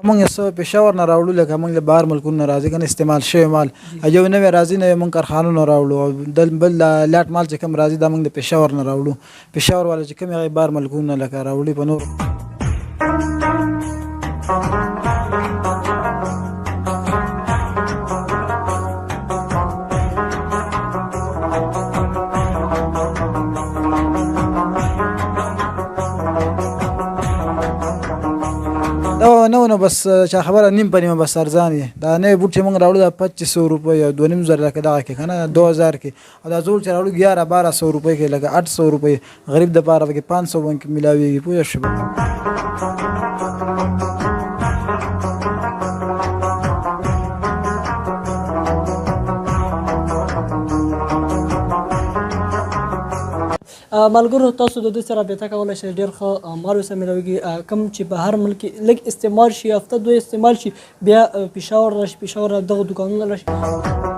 موږ یې څه پېښور نه راوړو لکه موږ له بهر ملکونو نه راځي کنه استعمال شوی مال یو نوی راځي نه موږ کارخانو نه راوړو او بل لاټ مال چې کوم راځي دا موږ د پېښور نه راوړو پېښور والا چې کوم هغه بهر ملکونو نه لکه راوړي په نور نو بس چا خبره نیم په نیمه بس ارزان دا نه بوټ چې موږ راوړو دا 2500 روپۍ او 2500 لکه دغه کې کنه 2000 کې او دا زول چې راوړو 1100 روپۍ کې لکه 800 روپۍ غریب د پاره کې 500 باندې ملاويږي پوه شو ملګرو تاسو د دې سره بیت کولای شئ ډیر ښه مال وسه ملويږي کم چې په هر ملک لګ استعمال شي هفته دوه استعمال شي بیا پېښور راشي پېښور دغه دکانونه راشي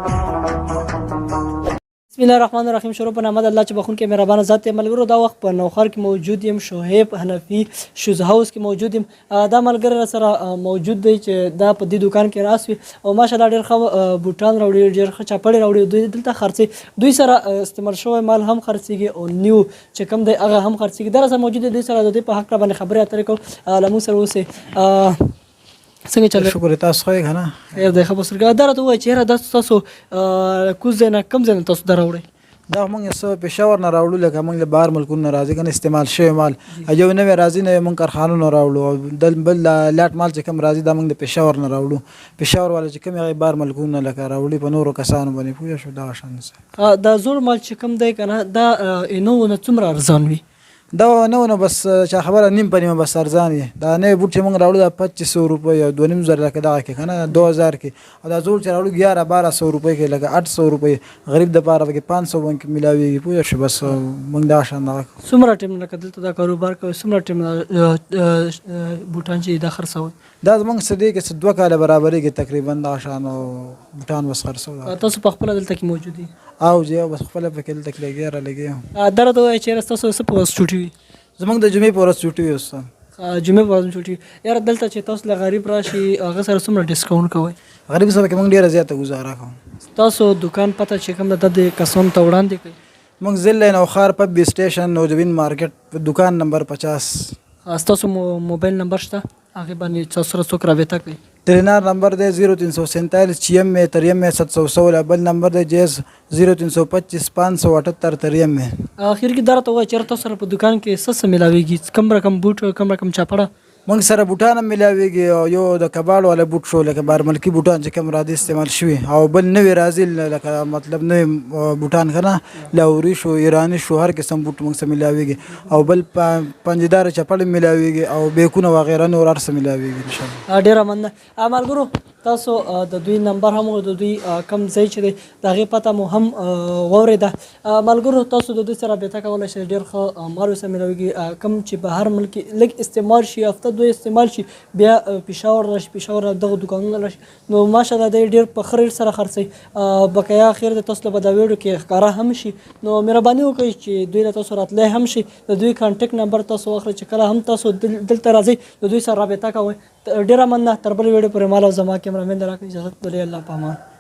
بسم الله الرحمن الرحیم شروع په نام د الله چې بخون کې مهربان ذات ملګرو دا وخت په نوخر کې موجود یم شعیب حنفي شوز هاوس کې موجود یم دا ملګری سره موجود دی چې دا په دې دکان کې راسوي او ماشاءالله ډېر ښه بوټان راوړي ډېر ښه چاپړې راوړي دوی دلته خرڅي دوی سره استعمال شوی مال هم خرڅيږي او نیو چې کوم دی هغه هم خرڅيږي دا سره موجود دی سره د دې په حق باندې خبرې اترې کوم لمو سره اوسه څنګه چل شکر تاسو خو کنه خیر دی خبر سره دا راته وای چې را تاسو کوز نه کم ځنه تاسو دراوړي دا موږ څه پېښور نه راوړو لکه موږ له بهر ملکونو نه راځي کنه استعمال شوی مال یو نوی راځي نه موږ کارخانو نه راوړو او بل لاټ مال چې کوم راځي دا موږ د پېښور نه راوړو پېښور والا چې کوم هغه بهر ملکونو نه لکه راوړي په نورو کسانو باندې پوه شو دا شان دا زور مال چې کوم دی کنه دا نو نه څومره ارزان وي دا نو بس چا خبره نیم په نیمه بس ارزان دا نه بوټ چې موږ راوړو دا 2500 روپۍ او 2500 لکه دغه کې کنه 2000 کې او دا زول چې راوړو 1100 روپۍ کې لکه 800 روپۍ غریب د پاره کې 500 باندې ملاويږي پوه شو بس موږ دا شان دا څومره ټیم نه کدل ته دا کاروبار کوي څومره ټیم بوټان چې دا خرڅوي دا موږ سدي کې 2 کاله برابرې کې تقریبا دا شان بوټان وس خرڅو تاسو په خپل دلته کې موجود دي او جی بس خپل په کې دلته کې لګي درته وای چې تاسو څه په چټي زمونږ د جمعې پورس چټي وسه جمعې پورس چټي یار دلته چې تاسو له غریب راشي هغه سره څومره ډیسکاونټ کوي غریب سره کې موږ ډیره زیاته گزاره کوو تاسو دکان پته چې کوم د کسان ته وړاندې کوي موږ ضلع نوخار پب سټیشن نوجوین مارکیټ دکان نمبر 50 تاسو موبایل نمبر شته هغه باندې تاسو سره څوک رابطه کوي ترینار نمبر دے 0347 96 93 716 بل نمبر دے جیز 0325 578 93 اخر کې درته وای چیرته سره په دکان کې څه ملاويږي کم رقم بوټ کم رقم چاپړه موږ سره بوټان ملاويږي او یو د کباړ ولا بوټ شو لکه بار ملکی بوټان چې کوم راځي استعمال شوی او بل نوې راځي لکه مطلب نوې بوټان کنه لاوري شو ایرانی شو هر قسم بوټ موږ سره ملاويږي او بل پنځدار چپل ملاويږي او بیکونه وغیرہ نور ارس ملاويږي ان شاء الله ډیر مننه ملګرو تاسو د دوی نمبر هم د دوی کم ځای چې دغه پته مو هم ووریده ملګرو تاسو د دوی سره بیت کولای شئ ډیر ښه مال وسه ملويږي کم چې په هر ملک لګ استعمال شي هفته دوه استعمال شي بیا پېښور راشي پېښور دغه دکانونه راشي نو ماشاءالله ډیر په خیر سره خرڅي بقایا خیر د تاسو په دا ویډیو کې ښکارا هم شي نو مهرباني وکړئ چې دوی له تاسو راتلای هم شي د دوی کانټیکټ نمبر تاسو واخلئ چې کله هم تاسو دلته راځي د دوی سره رابطه کوئ ډیره مننه تر بل ویډیو پورې مال او زما کیمرامین دراکې اجازه ولې الله پامان